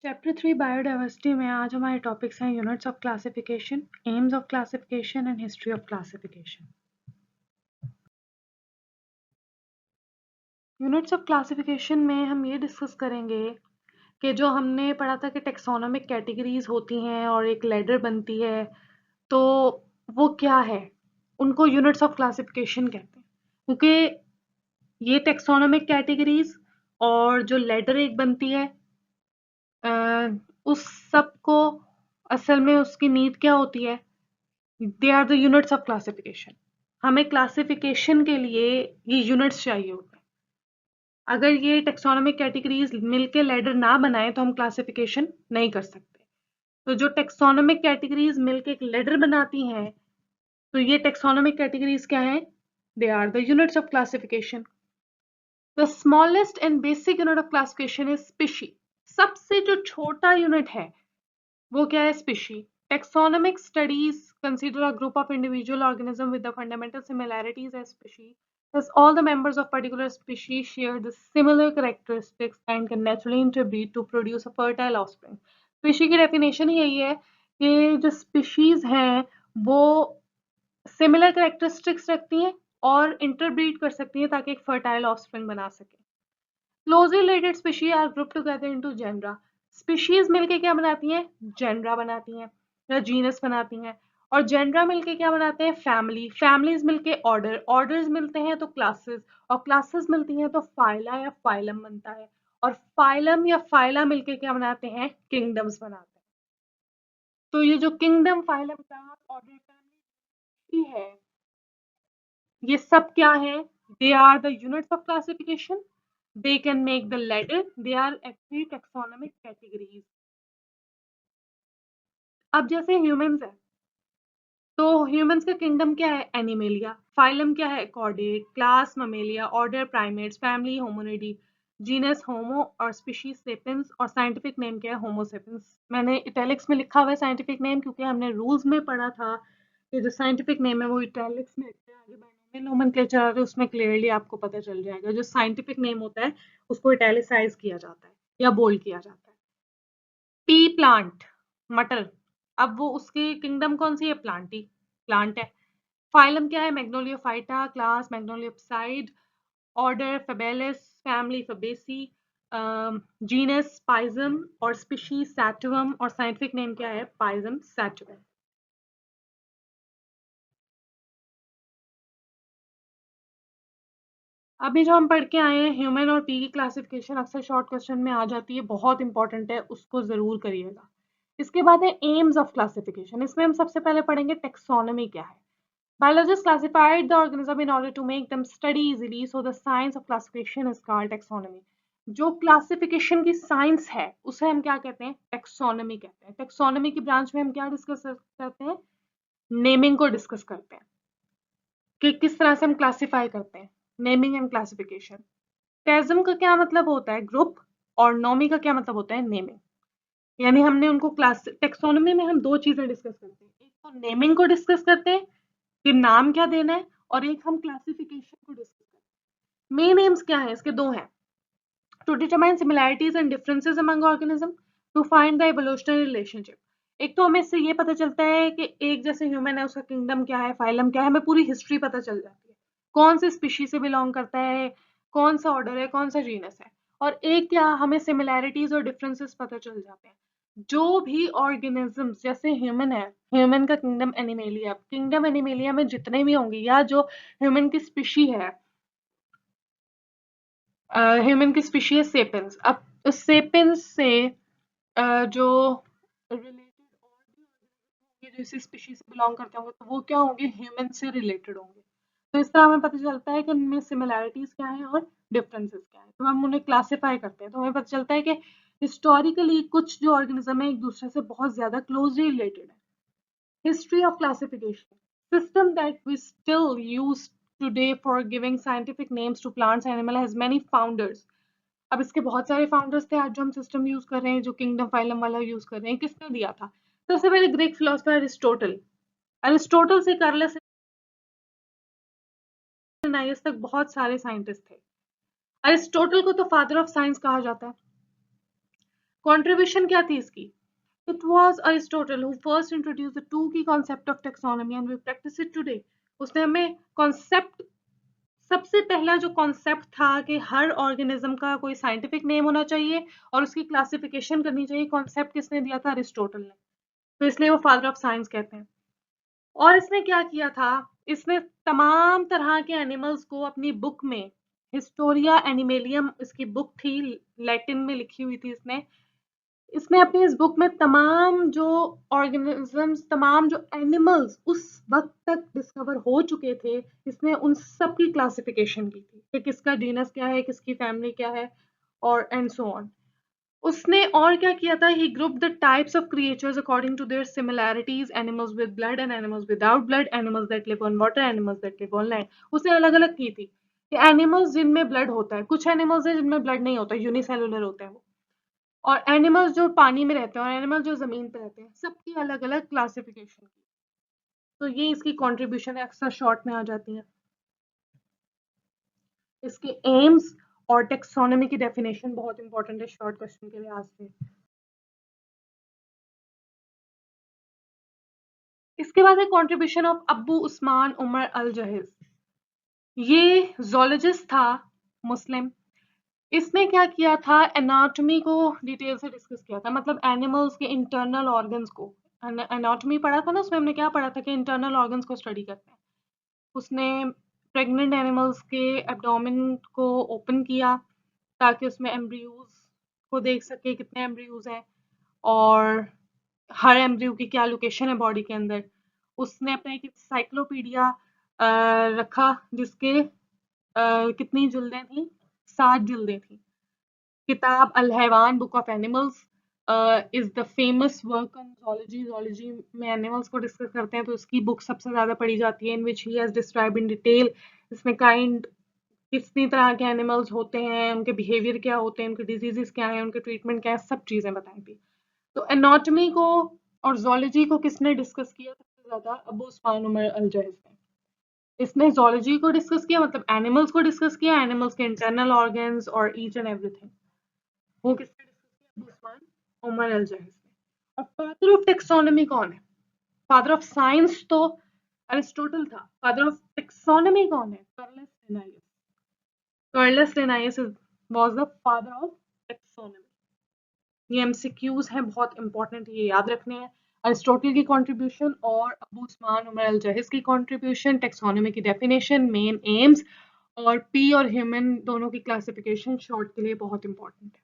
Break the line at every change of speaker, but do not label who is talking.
Chapter 3 biodiversity में आज हमारे टॉपिक्स हैं units of classification, AIIMS of classification and history of classification. Units of classification में हम ये डिस्कस करेंगे कि जो हमने पढ़ा था कि टेक्सोनोमिक कैटेगरीज होती हैं और एक लैडर बनती है, तो वो क्या है, उनको यूनिट्स ऑफ क्लासिफिकेशन कहते हैं। क्योंकि ये टेक्सोनोमिक कैटेगरीज और जो लैडर एक बनती है, उस सब को असल में उसकी नीड क्या होती है? They are the units of classification. हमें क्लासिफिकेशन के लिए ये यूनिट्स चाहिए होते हैं। अगर ये टेक्सोनोमिक कैटेगरीज मिलके लैडर ना बनाए तो हम क्लासिफिकेशन नहीं कर सकते। तो जो टेक्सोनोमिक कैटेगरीज मिलके एक लैडर बनाती हैं, तो ये टेक्सोनोमिक कैटेगरीज क्या हैं? They are the units of classification. The smallest and basic unit of classification is species. सबसे जो छोटा यूनिट है वो क्या है? Species. Taxonomic studies consider a group of individual organisms with the fundamental similarities as species. Thus, all the members of particular species share the similar characteristics and can naturally interbreed to produce a fertile offspring. Species की definition यही है कि जो species हैं वो similar characteristics रखती हैं और interbreed कर सकती हैं ताकि एक fertile offspring बना सकें। Closely related species are grouped together into genera. Species मिलके क्या बनाती हैं? Genera बनाती हैं या genus बनाती हैं। और genera मिलके क्या बनाते हैं? Family. Families मिलके order. Orders मिलते हैं तो classes. और classes मिलती हैं तो phyla या phylum बनता है। और phylum या phyla मिलके क्या बनाते हैं? Kingdoms बनाते हैं। तो ये जो kingdom, phylum, class, order, family है, ये सब क्या है? They are the units of classification. They can make the ladder. They are actually taxonomic categories. अब जैसे ह्यूमंस है, तो ह्यूमंस का किंगडम क्या है? एनिमेलिया। फाइलम क्या है? Chordate. Class Mammalia. Order Primates. Family Hominidae. Genus Homo और स्पीशीज सेपियंस। और साइंटिफिक नेम क्या है? होमो सेपियंस। मैंने इटैलिक्स में लिखा हुआ है साइंटिफिक नेम क्योंकि हमने रूल्स में पढ़ा था कि जो साइंटिफिक नेम है वो इटैलिक्स में लिखते हैं। आगे बाइनोमियल नोमेनक्लेचर आ रहा है, उसमें क्लियरली आपको पता चल जाएगा। जो साइंटिफिक नेम होता है उसको इटैलिसाइज किया जाता है या बोल्ड किया जाता है। पी प्लांट, मटर। अब वो उसकी किंगडम कौन सी है? प्लांट ही प्लांट है। फाइलम क्या है? Magnoliophyta. Class Magnoliopsida. Order Fabales. Family Fabaceae. Genus Pisum और स्पीशीज सैटिवम। और साइंटिफिक नेम क्या है? Pisum sativum. अभी जो हम पढ़ के आए हैं ह्यूमन और पी की क्लासिफिकेशन अक्सर शॉर्ट क्वेश्चन में आ जाती है, बहुत इंपॉर्टेंट है, उसको जरूर करिएगा। इसके बाद है एम्स ऑफ क्लासिफिकेशन। इसमें हम सबसे पहले पढ़ेंगे टेक्सोनॉमी क्या है। Biologists classified the organism in order to make them study easily, so the science of classification is called taxonomy. जो क्लासिफिकेशन की साइंस है उसे हम क्या कहते हैं? टेक्सोनॉमी कहते हैं। टेक्सोनॉमी की ब्रांच में हम क्या डिस्कस करते हैं? नेमिंग को डिस्कस करते हैं कि किस तरह से हम क्लासिफाई करते हैं। Naming and classification. टेज्म का क्या मतलब होता है? ग्रुप। और नॉमी का क्या मतलब होता है? नेमिंग। यानी हमने उनको क्लास टेक्सोनॉमी में हम दो चीजें डिस्कस करते हैं, एक तो नेमिंग को डिस्कस करते हैं कि नाम क्या देना है, और एक हम क्लासिफिकेशन को डिस्कस करते हैं। मेन एम्स क्या है इसके? दो हैं। To determine similarities and differences among organism, to find the evolutionary relationship. एक तो हमें इससे ये पता चलता है कि एक जैसे ह्यूमन है उसका किंगडम क्या है, फाइलम क्या है, हमें पूरी हिस्ट्री पता चल जाती है, कौन से स्पीशीज से बिलोंग करता है, कौन सा ऑर्डर है, कौन सा जीनस है। और एक क्या, हमें सिमिलैरिटीज और डिफरेंसेस पता चल जाते हैं। जो भी ऑर्गेनिजम्स जैसे ह्यूमन है, ह्यूमन का किंगडम एनिमेलिया, किंगडम एनिमेलिया में जितने भी होंगे या जो ह्यूमन की स्पीशी है, ह्यूमन की स्पीशी है सेपियंस। अब उस सेपियंस से जो रिलेटेड और भी होंगे जो इसी स्पीशी से बिलोंग करते होंगे, तो वो क्या होंगे? ह्यूमन से रिलेटेड होंगे। तो इस तरह हमें पता चलता है कि उनमें सिमिलैरिटीज क्या है और डिफरेंसेस क्या है, तो हम उन्हें क्लासिफाई करते हैं। तो हमें पता चलता है कि हिस्टोरिकली कुछ जो ऑर्गेनिज्म है एक दूसरे से बहुत ज्यादा क्लोजली रिलेटेड है। History of classification. System that we still use today for giving scientific names to plants and animals has many founders. अब इसके बहुत सारे फाउंडर्स थे। आज जो हम सिस्टम यूज कर रहे हैं, जो किंगडम फाइलम वाला यूज कर रहे हैं, किसने दिया था? सबसे पहले ग्रीक फिलोसफर अरिस्टोटल। अरिस्टोटल से कार्लस लिनायस तक बहुत सारे साइंटिस्ट थे। अरिस्टोटल को तो फादर ऑफ साइंस कहा जाता है। कंट्रीब्यूशन क्या थी इसकी? It was Aristotle who first introduced the two key concept of taxonomy and we practice it today. उसने हमें कॉन्सेप्ट, सबसे पहला जो कॉन्सेप्ट था कि हर ऑर्गेनिज्म का कोई साइंटिफिक नेम होना चाहिए और उसकी क्लासिफिकेशन करनी चाहिए, कॉन्सेप्ट किसने दिया था? अरिस्टोटल ने। तो इसलिए वो फादर ऑफ साइंस कहते हैं। और इसने क्या किया था? इसने तमाम तरह के एनिमल्स को अपनी बुक में, हिस्टोरिया एनिमेलियम इसकी बुक थी, लैटिन में लिखी हुई थी इसने। इसने अपनी इस बुक में तमाम जो ऑर्गेनिजम्स, तमाम जो एनिमल्स उस वक्त तक डिस्कवर हो चुके थे, इसने उन सब की क्लासिफिकेशन की थी कि किसका जीनस क्या है, किसकी फैमिली क्या है, और एंड सो ऑन। उसने और क्या किया था? He group the types of creatures according to their similarities, animals with blood and animals without blood, animals that live on water, animals that live on land. उसने अलग अलग की थी कि एनिमल्स जिनमें ब्लड होता है, कुछ एनिमल्स है जिनमें ब्लड नहीं होता, यूनिसेलुलर होते हैं वो, और एनिमल्स जो पानी में रहते हैं और एनिमल जो जमीन पे रहते हैं, सबकी अलग अलग क्लासिफिकेशन की। तो ये इसकी कंट्रीब्यूशन है, अक्सर शॉर्ट में आ जाती है। इसके एम्स और टेक्सोनॉमी की डेफिनेशन बहुत इंपॉर्टेंट है शॉर्ट क्वेश्चन के लिहाज से। इसके बाद है कंट्रीब्यूशन ऑफ अबू उस्मान उमर अल जहिज। ये जोलॉजिस्ट था, मुस्लिम। इसने क्या किया था? एनाटॉमी को डिटेल से डिस्कस किया था, मतलब एनिमल्स के इंटरनल ऑर्गन्स को। एनाटॉमी पढ़ा था ना, उसमें हमने क्या पढ़ा था कि इंटरनल ऑर्गन्स को स्टडी करते हैं। उसने प्रेग्नेंट एनिमल्स के एब्डोमेन को ओपन किया ताकि उसमें एम्ब्रियोज को देख सके कितने एम्ब्रियोज हैं और हर एम्ब्रियो की क्या लोकेशन है बॉडी के अंदर। उसने अपना एक साइक्लोपीडिया रखा जिसके कितनी जिल्दें थी? 7 जिल्दें थी। किताब al Hayawan book of animals is the famous work on zoology। zoology में एनिमल्स को डिस्कस करते हैं तो इसकी बुक सबसे ज्यादा पढ़ी जाती है, in which he has describe in detail. इसमें काइंड, कितनी तरह के एनिमल्स होते हैं, उनके बिहेवियर क्या होते हैं, उनके डिजीजेस क्या हैं, उनके ट्रीटमेंट क्या है, सब चीजें बताई थी। तो एनाटॉमी को और जोलॉजी को किसने डिस्कस किया सबसे ज्यादा? अबू उस्मान उमर अल जहिज ने। इसने जोलॉजी को डिस्कस किया, मतलब एनिमल्स को डिस्कस किया, एनिमल्स के इंटरनल ऑर्गन्स और ईच एंड एवरीथिंग। वो किसने डिस्कस किया? अबू उस्मान उमर अल जहिज ने। और फादर ऑफ टेक्सोनॉमी कौन है? फादर ऑफ साइंस तो अरिस्टोटल था, फादर ऑफ टेक्सोनॉमी कौन है? Carolus Linnaeus. Carolus Linnaeus was the father of taxonomy. ये एमसीक्यूज हैं, बहुत इंपॉर्टेंट, ये याद रखने हैं। अरिस्टोटल की कंट्रीब्यूशन और अबू उस्मान उमर अल जहिज की कंट्रीब्यूशन, टेक्सोनॉमी की डेफिनेशन, मेन एम्स, और पी और ह्यूमन दोनों की क्लासिफिकेशन शॉर्ट के लिए बहुत इंपॉर्टेंट है।